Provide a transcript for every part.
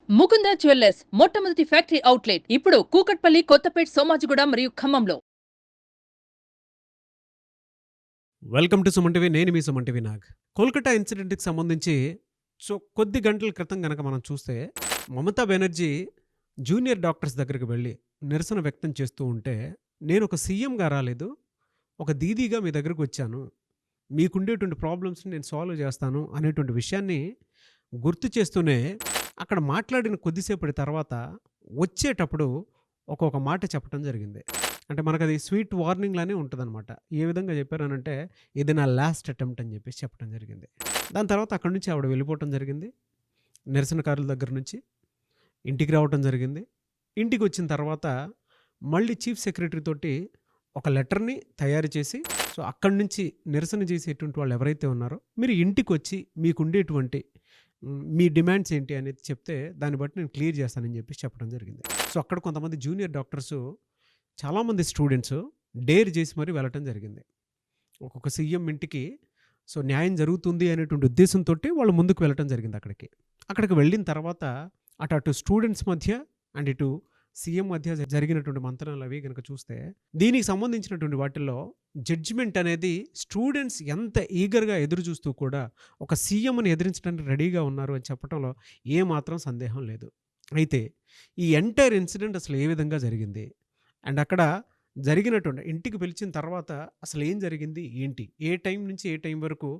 Mukunda jewellers మొట్టమొదటి factory outlet ఇప్పుడు కూకట్పల్లి, కొత్తపేట్, సోమాజిగూడ మరియు ఖమ్మంలో. Welcome to Suman TV. నేను మీ సుమన్ టీవీ నాగ్. కోల్కతా ఇన్సిడెంట్కి సంబంధించి కొద్ది గంటల క్రితం కనుక మనం చూస్తే మమతా బెనర్జీ జూనియర్ డాక్టర్స్ దగ్గరికి వెళ్ళి నిరసన వ్యక్తం చేస్తూ ఉంటే, నేను ఒక సీఎంగా రాలేదు, ఒక దీదీగా మీ దగ్గరకు వచ్చాను, మీకుండేటువంటి ప్రాబ్లమ్స్ని నేను సాల్వ్ చేస్తాను అనేటువంటి విషయాన్ని గుర్తు చేస్తూనే అక్కడ మాట్లాడిన కొద్దిసేపటి తర్వాత వచ్చేటప్పుడు ఒక్కొక్క మాట చెప్పడం జరిగింది. అంటే మనకు అది స్వీట్ వార్నింగ్ లానే ఉంటుందన్నమాట. ఏ విధంగా చెప్పారనంటే, ఇది నా లాస్ట్ అటెంప్ట్ అని చెప్పేసి చెప్పడం జరిగింది. దాని తర్వాత అక్కడి నుంచి ఆవిడ వెళ్ళిపోవటం జరిగింది. నిరసనకారుల దగ్గర నుంచి ఇంటికి రావటం జరిగింది. ఇంటికి వచ్చిన తర్వాత మళ్ళీ చీఫ్ సెక్రటరీ తోటి ఒక లెటర్ని తయారు చేసి, సో అక్కడి నుంచి నిరసన చేసేటువంటి వాళ్ళు ఎవరైతే ఉన్నారో, మీరు ఇంటికి వచ్చి మీకుండేటువంటి మీ డిమాండ్స్ ఏంటి అనేది చెప్తే దాన్ని బట్టి నేను క్లియర్ చేస్తానని చెప్పేసి చెప్పడం జరిగింది. సో అక్కడ కొంతమంది జూనియర్ డాక్టర్సు, చాలామంది స్టూడెంట్స్ డేర్ చేసి మరీ వెళ్ళటం జరిగింది. ఒక్కొక్క సీఎం ఇంటికి సో న్యాయం జరుగుతుంది అనేటువంటి ఉద్దేశంతో వాళ్ళు ముందుకు వెళ్ళటం జరిగింది. అక్కడికి వెళ్ళిన తర్వాత అటు స్టూడెంట్స్ మధ్య అండ్ ఇటు సీఎం మధ్య జరిగినటువంటి మంతనాలు అవి కనుక చూస్తే, దీనికి సంబంధించినటువంటి వాటిల్లో జడ్జిమెంట్ అనేది స్టూడెంట్స్ ఎంత ఈగర్గా ఎదురు చూస్తూ కూడా ఒక సీఎంని ఎదిరించడానికి రెడీగా ఉన్నారు అని చెప్పడంలో ఏమాత్రం సందేహం లేదు. అయితే ఈ ఎంటైర్ ఇన్సిడెంట్ అసలు ఏ విధంగా జరిగింది, అండ్ అక్కడ జరిగినటువంటి ఇంటికి పిలిచిన తర్వాత అసలు ఏం జరిగింది ఏంటి, ఏ టైం నుంచి ఏ టైం వరకు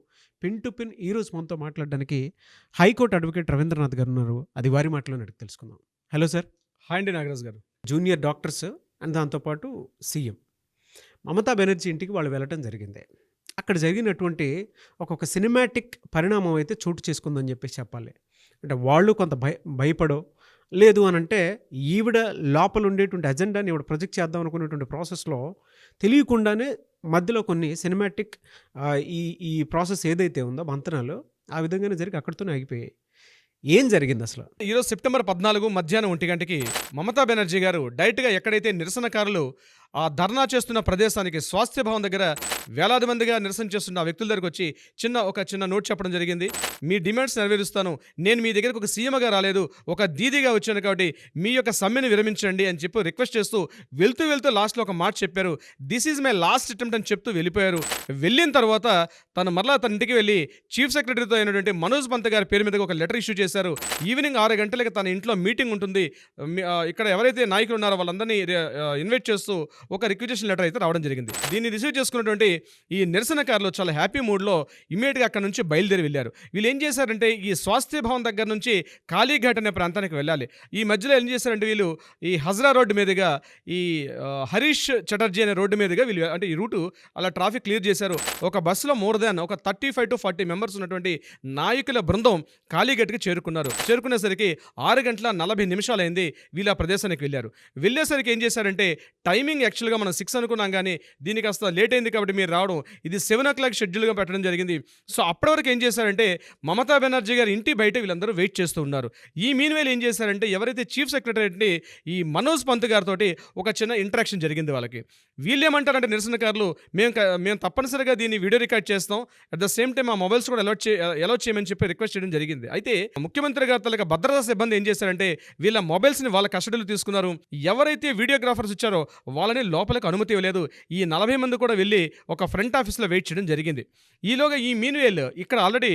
పిన్ టు పిన్ ఈరోజు మనతో మాట్లాడడానికి హైకోర్టు అడ్వకేట్ రవీంద్రనాథ్ గారు ఉన్నారు. అది వారి మాటలో అడిగి తెలుసుకుందాం. Hello sir. హాయ్ అండి నాగరాజ్ గారు. జూనియర్ డాక్టర్స్ అండ్ దాంతోపాటు సీఎం మమతా బెనర్జీ ఇంటికి వాళ్ళు వెళ్ళటం జరిగింది. అక్కడ జరిగినటువంటి ఒక్కొక్క సినిమాటిక్ పరిణామం అయితే చోటు చేసుకుందని చెప్పేసి చెప్పాలి. అంటే వాళ్ళు కొంత భయపడో లేదు అని అంటే, ఈవిడ లోపల ఉండేటువంటి అజెండాని ఈవిడ ప్రొజెక్ట్ చేద్దాం అనుకునేటువంటి ప్రాసెస్లో తెలియకుండానే మధ్యలో కొన్ని సినిమాటిక్ ఈ ప్రాసెస్ ఏదైతే ఉందో మంతనాలు ఆ విధంగానే జరిగి అక్కడితోనే ఆగిపోయాయి. ఏం జరిగింది అసలు? ఈరోజు సెప్టెంబర్ 14 మధ్యాహ్నం 1 గంటకి మమతా బెనర్జీ గారు డైరెక్ట్గా ఎక్కడైతే నిరసనకారులు ఆ ధర్నా చేస్తున్న ప్రదేశానికి స్వాస్థ్య భవన్ దగ్గర వేలాది మందిగా నిరసన చేస్తున్న వ్యక్తుల దగ్గరకు వచ్చి ఒక చిన్న నోట్ చెప్పడం జరిగింది. మీ డిమాండ్స్ నెరవేరుస్తాను, నేను మీ దగ్గరకు ఒక సీఎంగా రాలేదు, ఒక దీదీగా వచ్చాను, కాబట్టి మీ యొక్క సమ్మెను విరమించండి అని చెప్పి రిక్వెస్ట్ చేస్తూ వెళ్తూ లాస్ట్లో ఒక మాట చెప్పారు. This is my last attempt అని చెప్తూ వెళ్ళిపోయారు. వెళ్ళిన తర్వాత తను మరలా తన ఇంటికి వెళ్ళి చీఫ్ సెక్రటరీతో అయినటువంటి మనోజ్ పంత్ గారి పేరు మీద ఒక లెటర్ ఇష్యూ చేశారు. ఈవినింగ్ 6 గంటలకి తన ఇంట్లో మీటింగ్ ఉంటుంది. ఇక్కడ ఎవరైతే నాయకులు ఉన్నారో వాళ్ళందరినీ ఇన్వైట్ చేస్తూ ఒక రిక్వెజేషన్ లెటర్ అయితే రావడం జరిగింది. దీన్ని రిసీవ్ చేసుకున్నటువంటి ఈ నిరసనకారులు చాలా హ్యాపీ మూడ్లో ఇమీడియట్గా అక్కడ నుంచి బయలుదేరి వెళ్ళారు. వీళ్ళు ఏం చేశారంటే, ఈ స్వాస్థ్య భవన్ దగ్గర నుంచి కాళీఘాట్ అనే ప్రాంతానికి వెళ్ళాలి. ఈ మధ్యలో ఏం చేశారంటే, వీళ్ళు ఈ హజ్రా రోడ్డు మీదుగా ఈ హరీష్ చటర్జీ అనే రోడ్డు మీదుగా వీళ్ళు అంటే ఈ రూటు అలా ట్రాఫిక్ క్లియర్ చేశారు. ఒక బస్సులో మోర్ దాన్ ఒక 35 to 40 మెంబర్స్ ఉన్నటువంటి నాయకుల బృందం కాళీఘాట్కి చేరుకునేసరికి 6 గంటల 40 నిమిషాలు అయింది. వీళ్ళు ఆ ప్రదేశానికి వెళ్ళేసరికి ఏం చేశారంటే, టైమింగ్ యాక్చువల్గా మనం 6 అనుకున్నాం, కానీ దీనికి కాస్త లేట్ అయింది కాబట్టి మీరు రావడం ఇది 7 o'clock షెడ్యూల్గా పెట్టడం జరిగింది. సో అప్పటి వరకు ఏం చేశారంటే, మమతా బెనర్జీ గారి ఇంటి బయట వీళ్ళందరూ వెయిట్ చేస్తూ ఉన్నారు. ఈ మీన్వేల్ ఏం చేశారంటే, ఎవరైతే చీఫ్ సెక్రటరీ ఈ మనోజ్ పంత్ గారితో ఒక చిన్న ఇంటరాక్షన్ జరిగింది వాళ్ళకి. వీళ్ళేమంటారంటే, నిరసనకారులు మేము తప్పనిసరిగా దీన్ని వీడియో రికార్డ్ చేస్తాం, అట్ ద సేమ్ టైం ఆ మొబైల్స్ కూడా అలౌట్ చేయమని చెప్పి రిక్వెస్ట్ చేయడం జరిగింది. అయితే ముఖ్యమంత్రి గారి తలక భద్రతా సిబ్బంది ఏం చేశారంటే, వీళ్ళ మొబైల్స్ని వాళ్ళ కస్టడీలో తీసుకున్నారు. ఎవరైతే వీడియోగ్రాఫర్స్ ఇచ్చారో వాళ్ళని లోపలికి అనుమతి ఇవ్వలేదు. ఈ 40 మంది కూడా వెళ్ళి ఒక ఫ్రంట్ ఆఫీస్లో వెయిట్ చేయడం జరిగింది. ఈలోగా ఈ మీన్వేల్ ఇక్కడ ఆల్రెడీ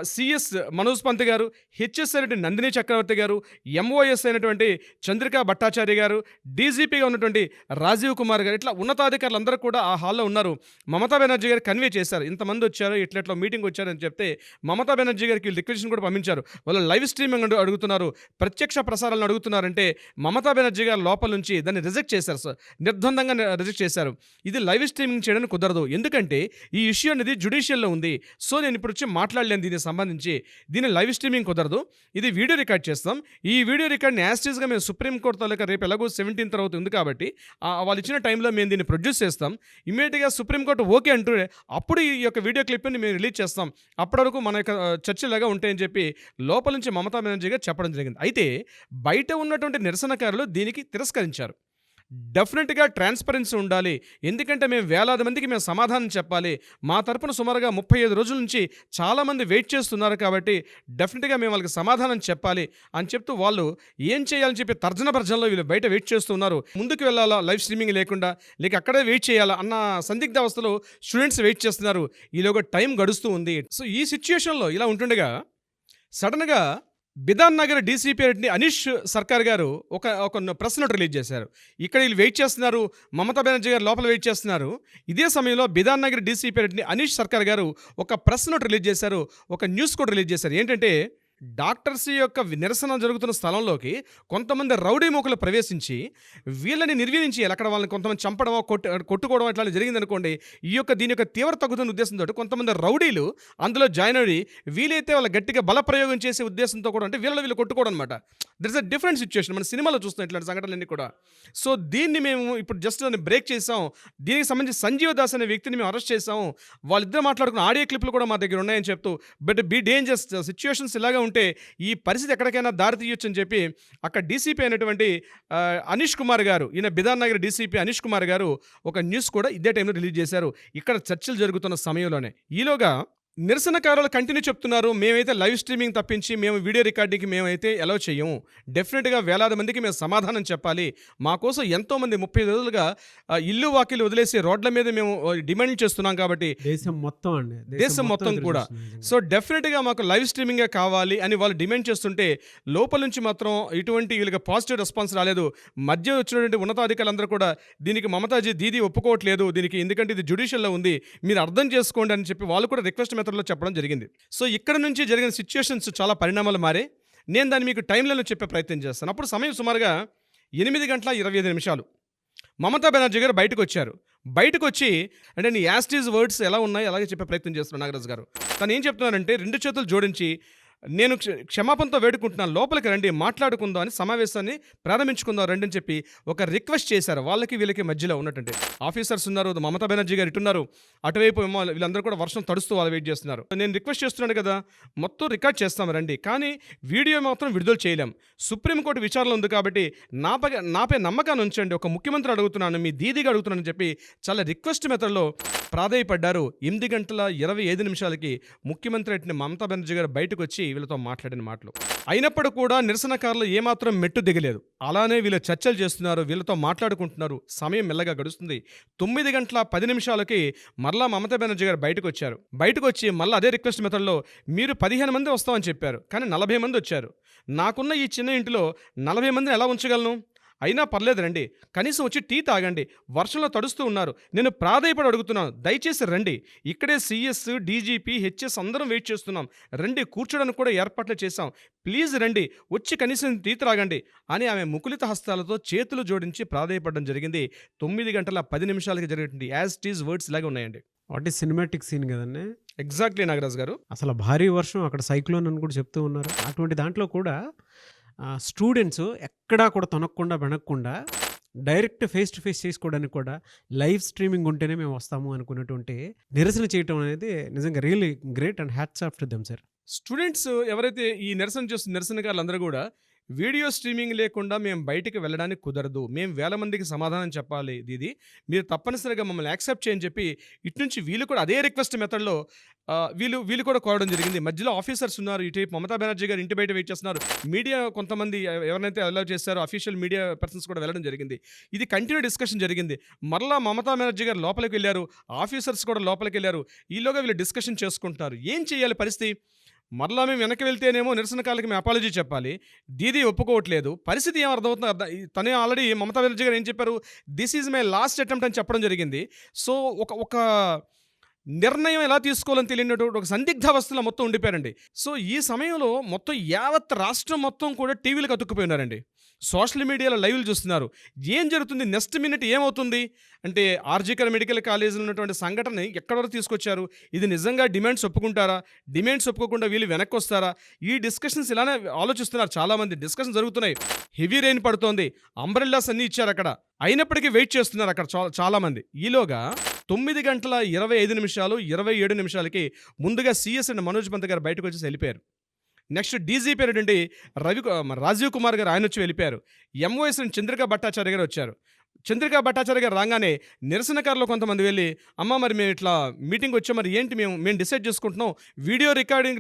సిఎస్ మనోజ్ పంత్ గారు, హెచ్ఎస్ అయినటువంటి నందిని చక్రవర్తి గారు, ఎంఓఎస్ అయినటువంటి చంద్రికా భట్టాచార్య గారు, డీజీపీగా ఉన్నటువంటి రాజీవ్ కుమార్ గారు, ఇట్లా ఉన్నతాధికారులు అందరూ కూడా ఆ హాల్లో ఉన్నారు. మమతా బెనర్జీ గారు కన్వే చేశారు, ఇంతమంది వచ్చారు, ఇట్లా మీటింగ్ వచ్చారని చెప్తే మమతా బెనర్జీ గారికి రిక్వెషన్ కూడా పంపించారు. వాళ్ళు లైవ్ స్ట్రీమింగ్ అడుగుతున్నారు, ప్రత్యక్ష ప్రసారాలను అడుగుతున్నారంటే మమతా బెనర్జీ గారు లోపల నుంచి దాన్ని రిజెక్ట్ చేశారు సార్, నిర్ద్వందంగా రిజెక్ట్ చేశారు. ఇది లైవ్ స్ట్రీమింగ్ చేయడానికి కుదరదు, ఎందుకంటే ఈ ఇష్యూ అనేది జ్యుడిషియల్లో ఉంది. సో నేను ఇప్పుడు వచ్చి మాట్లాడలేను దీనికి సంబంధించి, దీన్ని లైవ్ స్ట్రీమింగ్ కుదరదు, ఇది వీడియో రికార్డ్ చేస్తాం. ఈ వీడియో రికార్డ్ని యాస్టీస్గా మేము సుప్రీంకోర్టు తాలూకా రేపు ఎలాగో 17th తర్వాత ఉంది కాబట్టి వాళ్ళు ఇచ్చిన టైంలో మేము దీన్ని ప్రొడ్యూస్ చేస్తాం. ఇమీడియట్గా సుప్రీంకోర్టు ఓకే అంటూ అప్పుడు ఈ యొక్క వీడియో క్లిప్ని మేము రిలీజ్ చేస్తాం. అప్పటి వరకు మన యొక్క చర్చలాగా ఉంటాయని చెప్పి లోపల నుంచి మమతా బెనర్జీ గారు చెప్పడం జరిగింది. అయితే బయట ఉన్నటువంటి నిరసనకారులు దీనికి తిరస్కరించారు. డెఫినెట్గా ట్రాన్స్పరెన్సీ ఉండాలి. ఎందుకంటే మేము వేలాది మందికి మేము సమాధానం చెప్పాలి. మా తరపున సుమారుగా 35 రోజుల నుంచి చాలామంది వెయిట్ చేస్తున్నారు కాబట్టి డెఫినెట్గా మేము వాళ్ళకి సమాధానం చెప్పాలి అని చెప్తూ వాళ్ళు ఏం చేయాలని చెప్పి తర్జన భర్జనలో వీళ్ళు బయట వెయిట్ చేస్తున్నారు. ముందుకు వెళ్ళాలా లైవ్ స్ట్రీమింగ్ లేకుండా, లేక అక్కడే వెయిట్ చేయాలా అన్న సందిగ్ధ అవస్థలో స్టూడెంట్స్ వెయిట్ చేస్తున్నారు. ఈలోగా టైం గడుస్తూ ఉంది. సో ఈ సిచ్యుయేషన్లో ఇలా ఉంటుండగా సడన్గా బిధాన్ నగర్ డీసీపీ అనీష్ సర్కార్ గారు ఒక ప్రెస్ నోట్ రిలీజ్ చేశారు. ఇక్కడ వీళ్ళు వెయిట్ చేస్తున్నారు, మమతా బెనర్జీ గారు లోపల వెయిట్ చేస్తున్నారు. ఇదే సమయంలో బిధాన్ నగర్ డీసీపీ అనీష్ సర్కార్ గారు ఒక ప్రెస్ నోట్ రిలీజ్ చేశారు, ఒక న్యూస్ కూడా రిలీజ్ చేశారు. ఏంటంటే డాక్టర్స్ యొక్క నిరసన జరుగుతున్న స్థలంలోకి కొంతమంది రౌడీ మూకలు ప్రవేశించి వీళ్ళని నిర్వీర్యం చేయాలి. అక్కడ వాళ్ళని కొంతమంది చంపడమో కొట్టుకోవడం ఇట్లా జరిగిందనుకోండి, దీని యొక్క తీవ్ర తగ్గుతున్న ఉద్దేశంతో కొంతమంది రౌడీలు అందులో జాయిన్ అయ్యి వీలైతే వాళ్ళ గట్టిగా బలప్రయోగం చేసే ఉద్దేశంతో కూడా, అంటే వీళ్ళు కొట్టుకోవడం అనమాట. There is a different situation. మన సినిమాలో చూస్తాం ఇట్లాంటి సంఘటనలన్నీ కూడా. సో దీన్ని మేము ఇప్పుడు జస్ట్ బ్రేక్ చేసాం. దీనికి సంబంధించి సంజీవ్ దాస్ అనే వ్యక్తిని మేము అరెస్ట్ చేసాము. వాళ్ళిద్దరు మాట్లాడుకున్న ఆడియో క్లిప్లు కూడా మా దగ్గర ఉన్నాయని చెప్తూ, బట్ బీ డేంజరస్ సిచ్యువేషన్స్ ఇలాగా ఉంటే ఈ పరిస్థితి ఎక్కడికైనా దారి తీయొచ్చు అని చెప్పి అక్కడ డీసీపీ అయినటువంటి అనీష్ కుమార్ గారు, ఈయన బిధాన్ నగర్ డీసీపీ అనీష్ కుమార్ గారు ఒక న్యూస్ కూడా ఇదే టైంలో రిలీజ్ చేశారు, ఇక్కడ చర్చలు జరుగుతున్న సమయంలోనే. ఈలోగా నిరసనకారులు కంటిన్యూ చెప్తున్నారు, మేమైతే లైవ్ స్ట్రీమింగ్ తప్పించి మేము వీడియో రికార్డింగ్కి మేమైతే అలౌ చేయము. డెఫినెట్గా వేలాది మందికి మేము సమాధానం చెప్పాలి. మా కోసం ఎంతోమంది 30 రోజులుగా ఇల్లు వాకిలు వదిలేసి రోడ్ల మీద మేము డిమాండ్ చేస్తున్నాం కాబట్టి దేశం మొత్తం అండి, దేశం మొత్తం కూడా. సో డెఫినెట్గా మాకు లైవ్ స్ట్రీమింగే కావాలి అని వాళ్ళు డిమాండ్ చేస్తుంటే లోపల నుంచి మాత్రం ఇటువంటి వీళ్ళకి పాజిటివ్ రెస్పాన్స్ రాలేదు. మధ్య వచ్చినటువంటి ఉన్నతాధికారులందరూ కూడా దీనికి మమతాజీ దీదీ ఒప్పుకోవట్లేదు దీనికి, ఎందుకంటే ఇది జ్యుడిషియల్లో ఉంది, మీరు అర్థం చేసుకోండి అని చెప్పి వాళ్ళు కూడా రిక్వెస్ట్ మెథడ్లో చెప్పడం జరిగింది. సో ఇక్కడ నుంచి జరిగిన సిచ్యుయేషన్స్ చాలా పరిణామాలు మారే. నేను దాన్ని మీకు టైంలలో చెప్పే ప్రయత్నం చేస్తాను. అప్పుడు సమయం సుమారుగా 8:25 మమతా బెనర్జీ గారు బయటకు వచ్చారు. బయటకు వచ్చి అంటే నీ యాస్టీజ్ వర్డ్స్ ఎలా ఉన్నాయి అలాగే చెప్పే ప్రయత్నం చేస్తున్నాను నాగరాజు గారు. తను ఏం చెప్తున్నారంటే 2 చేతులు జోడించి నేను క్షమాపణతో వేడుకుంటున్నాను, లోపలికి రండి మాట్లాడుకుందాం అని, సమావేశాన్ని ప్రారంభించుకుందాం రండి అని చెప్పి ఒక రిక్వెస్ట్ చేశారు. వాళ్ళకి వీళ్ళకి మధ్యలో ఉన్నటువంటి ఆఫీసర్స్ ఉన్నారు, మమతా బెనర్జీ గారు ఇటున్నారు, అటువైపు వీళ్ళందరూ కూడా వర్షం తడుస్తూ వాళ్ళు వెయిట్ చేస్తున్నారు. నేను రిక్వెస్ట్ చేస్తున్నాను కదా, మొత్తం రికార్డ్ చేస్తాం రండి, కానీ వీడియో మాత్రం విడుదల చేయలేం. సుప్రీంకోర్టు విచారణ ఉంది కాబట్టి నాపై నమ్మకాన్ని ఉంచండి, ఒక ముఖ్యమంత్రి అడుగుతున్నాను, మీ దీదిగా అడుగుతున్నానని చెప్పి చాలా రిక్వెస్ట్ మెథడ్లో ప్రాధేయపడ్డారు. 8:25 ముఖ్యమంత్రి అట్టిన మమతా బెనర్జీ గారు బయటకు వచ్చి వీళ్ళతో మాట్లాడిన మాటలు. అయినప్పుడు కూడా నిరసనకారులు ఏమాత్రం మెట్టు దిగలేదు. అలానే వీళ్ళు చర్చలు చేస్తున్నారు, వీళ్ళతో మాట్లాడుకుంటున్నారు. సమయం మెల్లగా గడుస్తుంది. 9:10 మరలా మమతా బెనర్జీ గారు బయటకు వచ్చారు. బయటకు వచ్చి మళ్ళీ అదే రిక్వెస్ట్ మెథడ్లో మీరు 15 మంది వస్తామని చెప్పారు, కానీ 40 మంది వచ్చారు. నాకున్న ఈ చిన్న ఇంటిలో 40 మందిని ఎలా ఉంచగలను? అయినా పర్లేదు రండి, కనీసం వచ్చి టీ తాగండి, వర్షంలో తడుస్తూ ఉన్నారు, నేను ప్రాధేయపడి అడుగుతున్నాను, దయచేసి రండి, ఇక్కడే సిఎస్ డీజీపీ హెచ్ఎస్ అందరం వెయిట్ చేస్తున్నాం, రండి, కూర్చోడానికి కూడా ఏర్పాట్లు చేశాం, ప్లీజ్ రండి, వచ్చి కనీసం టీ త్రాగండి అని ఆమె ముకులిత హస్తాలతో చేతులు జోడించి ప్రాధేయపడడం జరిగింది. 9:10 జరిగినటువంటి యాజ్ టీజ్ వర్డ్స్ ఇలాగే ఉన్నాయండి. వాట్ ఈస్ సినిమాటిక్ సీన్ కదండి. ఎగ్జాక్ట్లీ నాగరాజ్ గారు. అసలు భారీ వర్షం, అక్కడ సైక్లోన్ అని కూడా చెప్తూ ఉన్నారు. అటువంటి దాంట్లో కూడా స్టూడెంట్స్ ఎక్కడా కూడా తొనక్కుండా బెనక్కుండా డైరెక్ట్ ఫేస్ టు ఫేస్ చేసుకోవడానికి కూడా లైవ్ స్ట్రీమింగ్ ఉంటేనే మేము వస్తాము అనుకున్నటువంటి నిరసన చేయటం అనేది నిజంగా really great and hats off to them sir. Students ఎవరైతే ఈ నిరసన చేస్తున్న నిరసనకారులందరూ కూడా వీడియో స్ట్రీమింగ్ లేకుండా మేము బయటికి వెళ్ళడానికి కుదరదు, మేము వేల మందికి సమాధానం చెప్పాలి దీది, మీరు తప్పనిసరిగా మమ్మల్ని యాక్సెప్ట్ చేయని చెప్పి ఇటు నుంచి వీళ్ళు కూడా అదే రిక్వెస్ట్ మెథడ్లో వీళ్ళు కూడా కోరడం జరిగింది. మధ్యలో ఆఫీసర్స్ ఉన్నారు, ఇటు మమతా బెనర్జీ గారు ఇంటి బయట వెయిట్ చేస్తున్నారు, మీడియా కొంతమంది ఎవరైతే అలౌ చేస్తారో అఫీషియల్ మీడియా పర్సన్స్ కూడా వెళ్ళడం జరిగింది. ఇది కంటిన్యూ డిస్కషన్ జరిగింది. మరలా మమతా బెనర్జీ గారు లోపలికి వెళ్ళారు, ఆఫీసర్స్ కూడా లోపలికి వెళ్ళారు. ఈలోగా వీళ్ళు డిస్కషన్ చేసుకుంటున్నారు, ఏం చేయాలి పరిస్థితి. మరలా మేము వెనక్కి వెళ్తేనేమో నిరసనకారులకి మేము అపాలజీ చెప్పాలి, దీదీ ఒప్పుకోవట్లేదు, పరిస్థితి ఏం అర్థమవుతుంది. తనే ఆల్రెడీ మమతా బెనర్జీ గారు ఏం చెప్పారు, this is my last attempt అని చెప్పడం జరిగింది. సో ఒక నిర్ణయం ఎలా తీసుకోవాలని తెలియనటువంటి ఒక సందిగ్ధావస్థలో మొత్తం ఉండిపోయారండి. సో ఈ సమయంలో మొత్తం యావత్ రాష్ట్రం మొత్తం కూడా టీవీలకు అతుక్కుపోయినారండి. సోషల్ మీడియాలో లైవ్లు చూస్తున్నారు, ఏం జరుగుతుంది, నెక్స్ట్ మినిట్ ఏమవుతుంది అంటే ఆర్జికర్ మెడికల్ కాలేజీలో ఉన్నటువంటి సంఘటనని ఎక్కడి వరకు తీసుకొచ్చారు, ఇది నిజంగా డిమాండ్స్ ఒప్పుకుంటారా, డిమాండ్స్ ఒప్పుకోకుండా వీళ్ళు వెనక్కి వస్తారా, ఈ డిస్కషన్స్ ఇలానే ఆలోచిస్తున్నారు చాలామంది. డిస్కషన్ జరుగుతున్నాయి, హెవీ రెయిన్ పడుతోంది, అంబ్రెల్లాస్ అన్నీ ఇచ్చారు అక్కడ, అయినప్పటికీ వెయిట్ చేస్తున్నారు అక్కడ చాలామంది. ఈలోగా 9:25 27 ముందుగా సిఎస్ అండ్ మనోజ్ పంత్ గారు బయటకు వచ్చేసి వెళ్ళిపోయారు. నెక్స్ట్ డీజీపీ అయినటువంటి రాజీవ్ కుమార్ గారు ఆయన వచ్చి వెళ్ళిపోయారు. ఎంఓఎస్ అండ్ చంద్రికా భట్టాచార్య గారు వచ్చారు. చంద్రికా భట్టాచార్య గారు రాగానే నిరసనకారులు కొంతమంది వెళ్ళి, అమ్మ మరి మేము ఇట్లా మీటింగ్ వచ్చాం, మరి ఏంటి మేము డిసైడ్ చేసుకుంటున్నాం, వీడియో రికార్డింగ్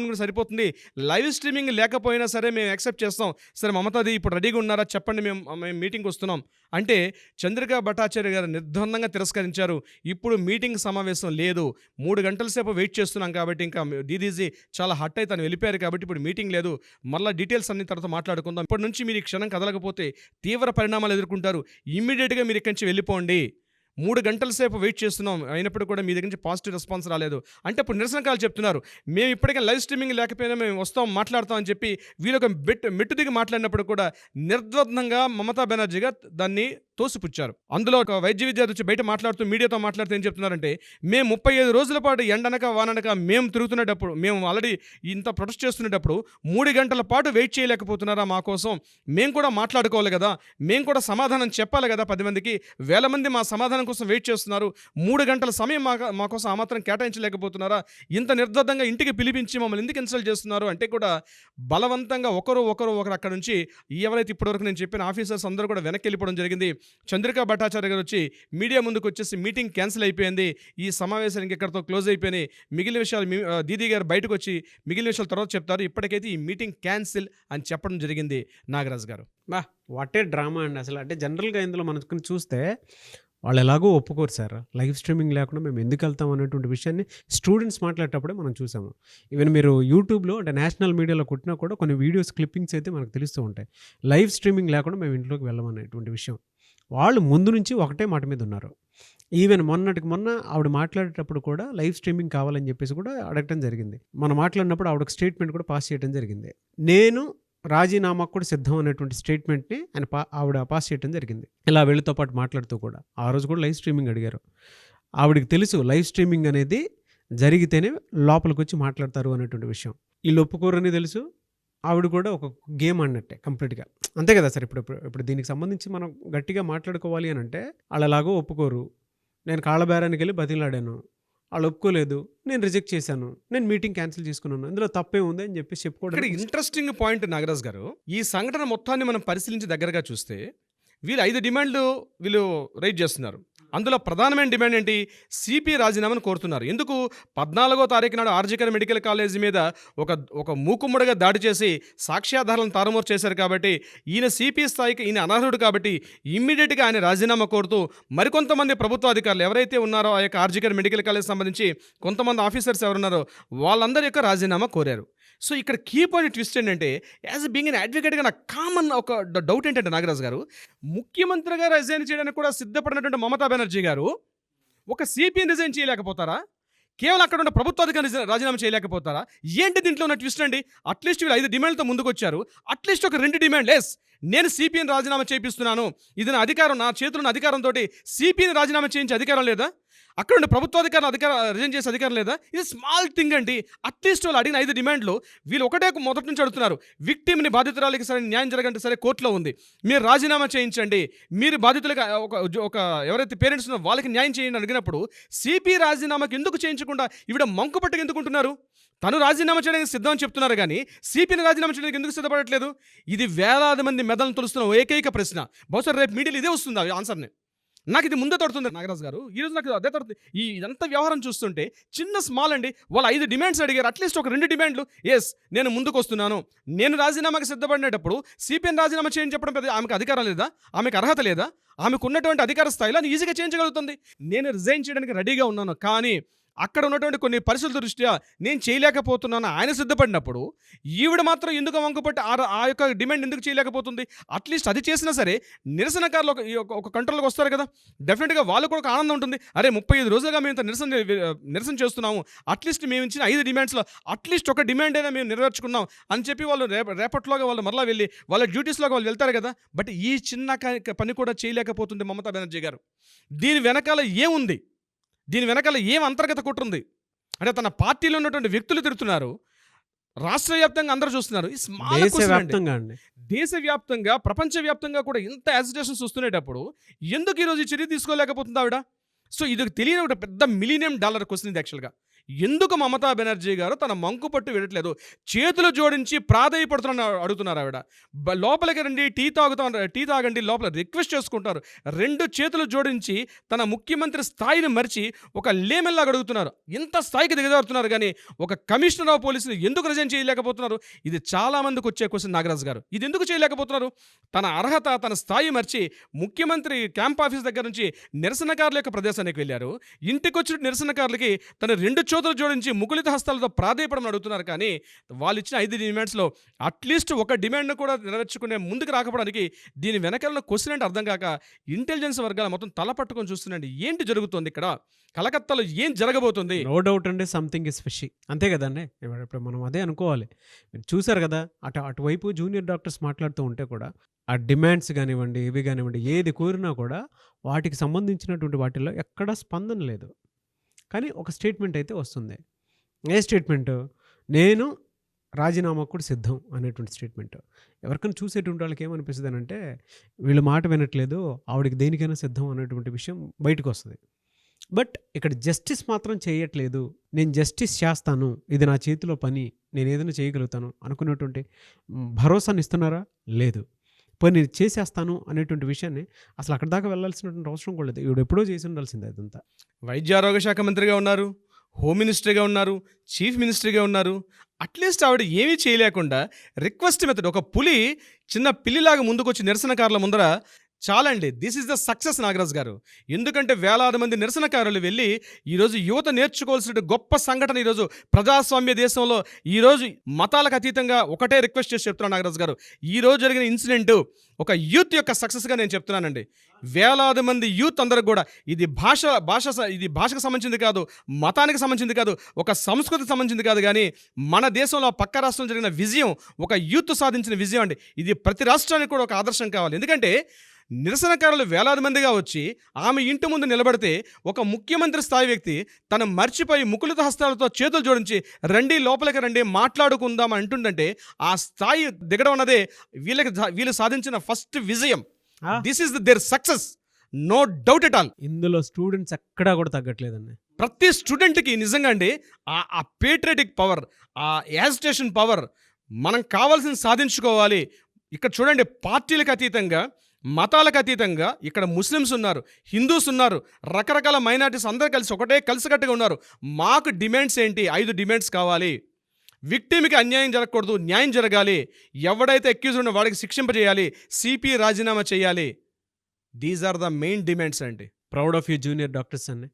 కూడా సరిపోతుంది, లైవ్ స్ట్రీమింగ్ లేకపోయినా సరే మేము యాక్సెప్ట్ చేస్తాం, సరే మమతాది ఇప్పుడు రెడీగా ఉన్నారా చెప్పండి, మేము మీటింగ్ వస్తున్నాం అంటే చంద్రికా భట్టాచార్య గారు నిర్ద్వందంగా తిరస్కరించారు. ఇప్పుడు మీటింగ్ సమావేశం లేదు, 3 గంటల సేపు వెయిట్ చేస్తున్నాం కాబట్టి, ఇంకా డీడీజీ చాలా హట్ అయి తను వెళ్ళిపోయారు కాబట్టి ఇప్పుడు మీటింగ్ లేదు, మళ్ళీ డీటెయిల్స్ అన్ని తర్వాత మాట్లాడుకుందాం, ఇప్పటి నుంచి మీరు ఈ క్షణం కదలకపోతే తీవ్ర పరిణామాలు ఎదుర్కొంటారు, ఇమ్మీడియట్గా మీరు ఇక్కడి నుంచి వెళ్ళిపోండి, 3 గంటల సేపు వెయిట్ చేస్తున్నాం అయినప్పుడు కూడా మీ దగ్గర నుంచి పాజిటివ్ రెస్పాన్స్ రాలేదు అంటే ఇప్పుడు నిరసనకారులు చెప్తున్నారు, మేము ఇప్పటికే లైవ్ స్ట్రీమింగ్ లేకపోయినా మేము వస్తాం మాట్లాడతాం అని చెప్పి వీళ్ళొక మెట్టు దిగి మాట్లాడినప్పుడు కూడా నిర్ద్వందంగా మమతా బెనర్జీగా దాన్ని తోసిపుచ్చారు. అందులో ఒక వైద్య విద్యార్థి వచ్చి బయట మాట్లాడుతూ మీడియాతో మాట్లాడుతూ ఏం చెప్తున్నారంటే, మేము 35 రోజుల పాటు ఎండనక వాననక మేము తిరుగుతున్నప్పుడు, మేము ఆల్రెడీ ఇంత ప్రొటెస్ట్ చేస్తున్నప్పుడు 3 గంటల పాటు వెయిట్ చేయలేకపోతున్నారా మా కోసం, మేము కూడా మాట్లాడుకోవాలి కదా, మేము కూడా సమాధానం చెప్పాలి కదా, 10 మందికి, 1000 మంది మా సమాధానం కోసం వెయిట్ చేస్తున్నారు, 3 గంటల సమయం మా కోసం ఆ మాత్రం కేటాయించలేకపోతున్నారా, ఇంత నిర్ద్వందంగా ఇంటికి పిలిపించి మమ్మల్ని ఎందుకు ఇన్సల్ట్ చేస్తున్నారు అంటే కూడా బలవంతంగా ఒకరు అక్కడ నుంచి ఎవరైతే ఇప్పటివరకు నేను చెప్పిన ఆఫీసర్స్ అందరూ కూడా వెనక్కి వెళ్ళిపోవడం జరిగింది. చంద్రికా భట్టాచార్య గారు వచ్చి మీడియా ముందుకు వచ్చేసి మీటింగ్ క్యాన్సిల్ అయిపోయింది, ఈ సమావేశానికి ఇక్కడితో క్లోజ్ అయిపోయినాయి, మిగిలిన విషయాలు దీదీ గారు బయటకు వచ్చి మిగిలిన విషయాలు తర్వాత చెప్తారు, ఇప్పటికైతే ఈ మీటింగ్ క్యాన్సిల్ అని చెప్పడం జరిగింది. నాగరాజ్ గారు వాట్ ఏ డ్రామా అండి అసలు. అంటే జనరల్గా ఇందులో మనం చూస్తే వాళ్ళు ఎలాగో ఒప్పుకోరు సార్, లైవ్ స్ట్రీమింగ్ లేకుండా మేము ఎందుకు వెళ్తాం అనేటువంటి విషయాన్ని స్టూడెంట్స్ మాట్లాడేటప్పుడే మనం చూసాము. ఈవెన్ మీరు యూట్యూబ్లో అంటే నేషనల్ మీడియాలో కొట్టినా కూడా కొన్ని వీడియోస్ క్లిప్పింగ్స్ అయితే మనకు తెలుస్తూ ఉంటాయి, లైవ్ స్ట్రీమింగ్ లేకుండా మేము ఇంట్లోకి వెళ్ళమనేటువంటి విషయం. వాళ్ళు ముందు నుంచి ఒకటే మాట మీద ఉన్నారు. ఈవెన్ మొన్న ఆవిడ మాట్లాడేటప్పుడు కూడా లైవ్ స్ట్రీమింగ్ కావాలని చెప్పేసి కూడా అడగటం జరిగింది. మనం మాట్లాడినప్పుడు ఆవిడ స్టేట్మెంట్ కూడా పాస్ చేయడం జరిగింది, నేను రాజీనామాకు కూడా సిద్ధం అనేటువంటి స్టేట్మెంట్ని ఆవిడ పాస్ చేయడం జరిగింది. ఇలా వీళ్ళతో పాటు మాట్లాడుతూ కూడా ఆ రోజు కూడా లైవ్ స్ట్రీమింగ్ అడిగారు. ఆవిడకి తెలుసు లైవ్ స్ట్రీమింగ్ అనేది జరిగితేనే లోపలికి వచ్చి మాట్లాడతారు అనేటువంటి విషయం, వీళ్ళు ఒప్పుకోరని తెలుసు. ఆవిడ కూడా ఒక గేమ్ అన్నట్టే కంప్లీట్గా, అంతే కదా సార్. ఇప్పుడు దీనికి సంబంధించి మనం గట్టిగా మాట్లాడుకోవాలి అని అంటే వాళ్ళు ఎలాగో ఒప్పుకోరు, నేను కాళ్ళబేరానికి వెళ్ళి బతిలాడాను, వాళ్ళు ఒప్పుకోలేదు, నేను రిజెక్ట్ చేశాను, నేను మీటింగ్ క్యాన్సిల్ చేసుకున్నాను, ఇందులో తప్పే ఉంది అని చెప్పి చెప్పుకోవడం. ఇక్కడ ఇంట్రెస్టింగ్ పాయింట్ నాగరాజ్ గారు, ఈ సంఘటన మొత్తాన్ని మనం పరిశీలించి దగ్గరగా చూస్తే వీళ్ళు 5 డిమాండ్లు రైజ్ చేస్తున్నారు. అందులో ప్రధానమైన డిమాండ్ ఏంటి, సిపి రాజీనామాను కోరుతున్నారు. ఎందుకు 14వ తారీఖు నాడు ఆర్జికర్ మెడికల్ కాలేజీ మీద ఒక మూకుమ్మడిగా దాడి చేసి సాక్ష్యాధారాలను తారుమారు చేశారు కాబట్టి, ఈయన సిపి స్థాయికి ఈయన అనర్హుడు కాబట్టి ఇమ్మీడియట్గా ఆయన రాజీనామా కోరుతూ మరికొంతమంది ప్రభుత్వ అధికారులు ఎవరైతే ఉన్నారో ఆ యొక్క ఆర్జికర్ మెడికల్ కాలేజ్ సంబంధించి కొంతమంది ఆఫీసర్స్ ఎవరున్నారో వాళ్ళందరి యొక్క రాజీనామా కోరారు. సో ఇక్కడ కీ పాయింట్ ట్విస్ట్ ఏంటంటే, యాజ్ బీయింగ్ ఎన్ అడ్వకేట్గా నాకు కామన్ ఒక డౌట్ ఏంటంటే నాగరాజ్ గారు, ముఖ్యమంత్రిగా రిజైన్ చేయడానికి కూడా సిద్ధపడినటువంటి మమతా బెనర్జీ గారు ఒక సిపిని రిజైన్ చేయలేకపోతారా? కేవలం అక్కడ ఉన్న ప్రభుత్వ అధికారులు రాజీనామా చేయలేకపోతారా? ఏంటి దీంట్లో ఉన్న ట్విస్ట్ అండి? అట్లీస్ట్ వీళ్ళు 5 డిమాండ్లతో ముందుకు వచ్చారు, అట్లీస్ట్ ఒక 2 డిమాండ్ లెస్, నేను సిపిని రాజీనామా చేపిస్తున్నాను, ఇది నా అధికారం, నా చేతిలో ఉన్న అధికారంతో సిపిని రాజీనామా చేయించే అధికారం లేదా? అక్కడ ఉండే ప్రభుత్వ అధికారం రిజైన్ చేసే అధికారం లేదా? ఇది స్మాల్ థింగ్ అండి. అట్లీస్ట్ వాళ్ళు అడిగిన 5 డిమాండ్లు వీళ్ళు ఒకటే మొదటి నుంచి అడుగుతున్నారు, విక్టిమ్ని బాధితురాలకి సరే న్యాయం జరగంటే సరే కోర్టులో ఉంది, మీరు రాజీనామా చేయించండి, మీరు బాధితులకి ఒక ఎవరైతే పేరెంట్స్ ఉన్నారో వాళ్ళకి న్యాయం చేయండి అడిగినప్పుడు సిపి రాజీనామాకి ఎందుకు చేయించకుండా ఈవిడ మంకుపట్టుకు ఎందుకుంటున్నారు? తను రాజీనామా చేయడానికి సిద్ధం అని చెప్తున్నారు కానీ సిపిని రాజీనామా చేయడానికి ఎందుకు సిద్ధపడట్లేదు? ఇది వేలాది మంది మెదలను తొలుస్తున్న ఏకైక ప్రశ్న. బహుశా రేపు మీడియాలో ఇదే వస్తుంది ఆన్సర్ని. నాకు ఇది ముందే తడుతుంది నాగరాజ్ గారు, ఈరోజు నాకు అదే తడుతుంది. ఈ ఇదంతా వ్యవహారం చూస్తుంటే చిన్న స్మాల్ అండి, వాళ్ళు 5 డిమాండ్స్ అడిగారు, అట్లీస్ట్ ఒక 2 డిమాండ్లు, ఎస్ నేను ముందుకు వస్తున్నాను, నేను రాజీనామాకి సిద్ధపడినప్పుడు సిపిఎన్ రాజీనామా చేయని చెప్పడం పెద్ద ఆమెకు అధికారం లేదా? ఆమెకు అర్హత లేదా? ఆమెకు ఉన్నటువంటి అధికార స్థాయిలో ఈజీగా చేయించగలుగుతుంది. నేను రిజైన్ చేయడానికి రెడీగా ఉన్నాను, కానీ అక్కడ ఉన్నటువంటి కొన్ని పరిస్థితుల దృష్ట్యా నేను చేయలేకపోతున్నాను ఆయన సిద్ధపడినప్పుడు ఈవిడ మాత్రం ఎందుకు వంకపట్టి ఆ యొక్క డిమాండ్ ఎందుకు చేయలేకపోతుంది? అట్లీస్ట్ అది చేసినా సరే నిరసనకారులు ఒక కంట్రోల్కి వస్తారు కదా, డెఫినెట్గా వాళ్ళు కూడా ఒక ఆనందం ఉంటుంది. అరే 35 రోజులుగా మేము ఇంత నిరసన చేస్తున్నాము, అట్లీస్ట్ మేము ఇచ్చిన 5 డిమాండ్స్లో అట్లీస్ట్ ఒక డిమాండ్ అయినా మేము నెరవేర్చుకున్నాం అని చెప్పి వాళ్ళు రేపట్లోగా వాళ్ళు మరలా వెళ్ళి వాళ్ళ డ్యూటీస్లోకి వాళ్ళు వెళ్తారు కదా. బట్ ఈ చిన్న పని కూడా చేయలేకపోతుంది మమతా బెనర్జీ గారు. దీని వెనకాల ఏముంది? దీని వెనకాల ఏం అంతర్గత కుట్రుంది అంటే, తన పార్టీలో ఉన్నటువంటి వ్యక్తులు తిరుగుతున్నారు, రాష్ట్ర వ్యాప్తంగా అందరూ చూస్తున్నారు. ఈ స్మాల్ దేశవ్యాప్తంగా ప్రపంచవ్యాప్తంగా కూడా ఇంత యాజిటేషన్స్ వస్తున్నప్పుడు ఎందుకు ఈరోజు చర్య తీసుకోలేకపోతుంది ఆవిడ? సో ఇది తెలియని ఒక పెద్ద $1 మిలియన్ క్వశ్చన్ ఇది యాక్చువల్గా. ఎందుకు మమతా బెనర్జీ గారు తన మంకు పట్టు విడట్లేదు? చేతులు జోడించి ప్రాధేయపడుతున్న అడుగుతున్నారు ఆవిడ. లోపలికి రండి, టీ తాగండి, లోపల రిక్వెస్ట్ చేసుకుంటారు. 2 చేతులు జోడించి తన ముఖ్యమంత్రి స్థాయిని మరిచి ఒక లేమెల్లాగా అడుగుతున్నారు. ఇంత స్థాయికి దిగజారుతున్నారు కానీ ఒక కమిషనర్ ఆఫ్ పోలీసులు ఎందుకు రిజైన్ చేయలేకపోతున్నారు? ఇది చాలా మందికి వచ్చే క్వశ్చన్ నాగరాజు గారు. ఇది ఎందుకు చేయలేకపోతున్నారు? తన అర్హత, తన స్థాయి మర్చి ముఖ్యమంత్రి క్యాంప్ ఆఫీస్ దగ్గర నుంచి నిరసనకారుల యొక్క ప్రదేశానికి వెళ్ళారు. ఇంటికి వచ్చిన నిరసనకారులకి తన 2 చేతులు జోడించి ముకులిత హస్తాలతో ప్రాధేయపడమని అడుగుతున్నారు. కానీ వాళ్ళు ఇచ్చిన 5 డిమాండ్స్లో అట్లీస్ట్ ఒక డిమాండ్ను కూడా నెరవేర్చుకునే ముందుకు రాకపోవడానికి దీని వెనకాల క్వశ్చన్ అంటే అర్థం కాక ఇంటెలిజెన్స్ వర్గాలు మొత్తం తల పట్టుకొని చూస్తున్నాండి. ఏంటి జరుగుతుంది ఇక్కడ? కలకత్తాలో ఏం జరగబోతుంది? నో డౌట్ అండి, సంథింగ్ ఇస్ ఫిషీ, అంతే కదండి. ఇప్పుడు మనం అదే అనుకోవాలి. మీరు చూసారు కదా, అటువైపు జూనియర్ డాక్టర్స్ మాట్లాడుతూ ఉంటే కూడా ఆ డిమాండ్స్ కానివ్వండి, ఇవి కానివ్వండి, ఏది కోరినా కూడా వాటికి సంబంధించినటువంటి వాటిల్లో ఎక్కడా స్పందన లేదు. కానీ ఒక స్టేట్మెంట్ అయితే వస్తుంది. ఏ స్టేట్మెంట్? నేను రాజీనామా కూడా సిద్ధం అనేటువంటి స్టేట్మెంట్. ఎవరికైనా చూసేటువంటి వాళ్ళకి ఏమనిపిస్తుంది అంటే, వీళ్ళు మాట వినట్లేదు, ఆవిడకి దేనికైనా సిద్ధం అనేటువంటి విషయం బయటకు వస్తుంది. బట్ ఇక్కడ జస్టిస్ మాత్రం చేయట్లేదు. నేను జస్టిస్ చేస్తాను, ఇది నా చేతిలో పని, నేను ఏదైనా చేయగలుగుతాను అనుకున్నటువంటి భరోసాని ఇస్తున్నారా? లేదు. పోయి నేను చేసేస్తాను అనేటువంటి విషయాన్ని అసలు అక్కడ దాకా వెళ్ళాల్సినటువంటి అవసరం కూడా లేదు. ఈవిడ ఎప్పుడో చేసి ఉండాల్సిందే అదంతా. వైద్య ఆరోగ్య శాఖ మంత్రిగా ఉన్నారు, హోమ్ మినిస్టర్గా ఉన్నారు, చీఫ్ మినిస్టర్గా ఉన్నారు. అట్లీస్ట్ ఆవిడ ఏమీ చేయలేకుండా రిక్వెస్ట్ మెథడ్, ఒక పులి చిన్న పిల్లిలాగా ముందుకొచ్చి నిరసనకారుల ముందర చాలండి. This is the success Nagaraj గారు. ఎందుకంటే వేలాది మంది నిరసనకారులు వెళ్ళి ఈరోజు యువత నేర్చుకోవాల్సిన గొప్ప సంఘటన. ఈరోజు ప్రజాస్వామ్య దేశంలో ఈరోజు మతాలకు అతీతంగా ఒకటే రిక్వెస్ట్ చేసి చెప్తున్నాను నాగరాజ్ గారు. ఈరోజు జరిగిన ఇన్సిడెంట్ ఒక యూత్ యొక్క సక్సెస్గా నేను చెప్తున్నానండి. వేలాది మంది యూత్ అందరికి కూడా ఇది భాషకు సంబంధించింది కాదు, మతానికి సంబంధించింది కాదు, ఒక సంస్కృతికి సంబంధించింది కాదు. కానీ మన దేశంలో పక్క రాష్ట్రంలో జరిగిన విజయం ఒక యూత్ సాధించిన విజయం అండి. ఇది ప్రతి రాష్ట్రానికి కూడా ఒక ఆదర్శం కావాలి. ఎందుకంటే నిరసనకారులు వేలాది మందిగా వచ్చి ఆమె ఇంటి ముందు నిలబడితే ఒక ముఖ్యమంత్రి స్థాయి వ్యక్తి తను మర్చిపోయి ముకులిత హస్తాలతో చేతులు జోడించి రండి, లోపలికి రండి, మాట్లాడుకుందాం అంటుందంటే ఆ స్థాయి దిగడం అన్నదే వీళ్ళు సాధించిన ఫస్ట్ విజయం. This is their success, no doubt at all. ఇందులో స్టూడెంట్స్ ఎక్కడా కూడా తగ్గట్లేదండి. ప్రతి స్టూడెంట్కి నిజంగా అండి ఆ పేట్రియటిక్ పవర్, ఆ యాజిటేషన్ పవర్ మనం కావాల్సింది సాధించుకోవాలి. ఇక్కడ చూడండి, పార్టీలకు అతీతంగా, మతాలకు అతీతంగా ఇక్కడ ముస్లిమ్స్ ఉన్నారు, హిందూస్ ఉన్నారు, రకరకాల మైనారిటీస్ అందరూ కలిసికట్టుగా ఉన్నారు. మాకు డిమాండ్స్ ఏంటి? 5 డిమాండ్స్ కావాలి. విక్టిమ్కి అన్యాయం జరగకూడదు, న్యాయం జరగాలి. ఎవడైతే అక్యూజ్ ఉన్న వాడికి శిక్షింపజేయాలి, సిపి రాజీనామా చేయాలి. These are the main demands అండి. Proud of you junior doctors అండి,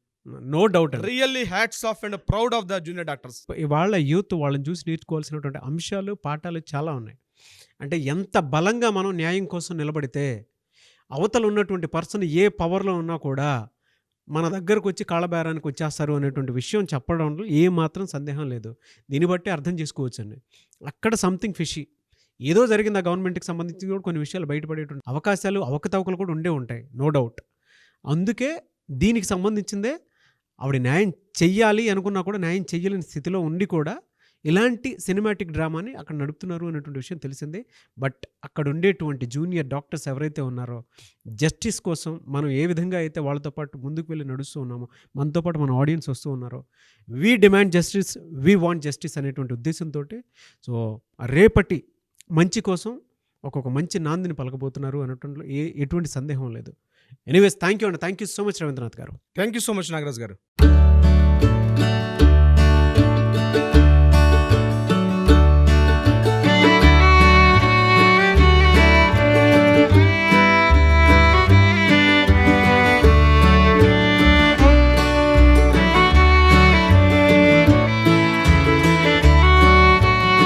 no doubt. Really hats off and proud of the junior doctors. ఇవాళ యూత్ వాళ్ళని చూసి నేర్చుకోవాల్సినటువంటి అంశాలు, పాఠాలు చాలా ఉన్నాయి. అంటే ఎంత బలంగా మనం న్యాయం కోసం నిలబడితే అవతల ఉన్నటువంటి పర్సన్ ఏ పవర్లో ఉన్నా కూడా మన దగ్గరకు వచ్చి కాళ్ళబేరానికి వచ్చేస్తారు అనేటువంటి విషయం చెప్పడంలో ఏమాత్రం సందేహం లేదు. దీన్ని బట్టి అర్థం చేసుకోవచ్చండి. అక్కడ సంథింగ్ ఫిషీ ఏదో జరిగింది. ఆ గవర్నమెంట్కి సంబంధించి కూడా కొన్ని విషయాలు బయటపడేటువంటి అవకాశాలు, అవకతవకలు కూడా ఉండే ఉంటాయి, నో డౌట్. అందుకే దీనికి సంబంధించిందే ఆవిడ న్యాయం చెయ్యాలి అనుకున్నా కూడా న్యాయం చెయ్యలేని స్థితిలో ఉండి కూడా ఇలాంటి సినిమాటిక్ డ్రామాని అక్కడ నడుపుతున్నారు అనేటువంటి విషయం తెలిసిందే. బట్ అక్కడ ఉండేటువంటి జూనియర్ డాక్టర్స్ ఎవరైతే ఉన్నారో జస్టిస్ కోసం మనం ఏ విధంగా అయితే వాళ్ళతో పాటు ముందుకు వెళ్ళి నడుస్తూ ఉన్నామో, మనతో పాటు మన ఆడియన్స్ వస్తూ ఉన్నారో, we demand justice, we want justice అనేటువంటి ఉద్దేశంతో సో రేపటి మంచి కోసం ఒక్కొక్క మంచి నాందిని పలకబోతున్నారు అనేటువంటి ఎటువంటి సందేహం లేదు. ఎనీవేస్, థ్యాంక్ యూ అండి. Thank you so much Ravindranath గారు. Thank you so much Nagaraj గారు.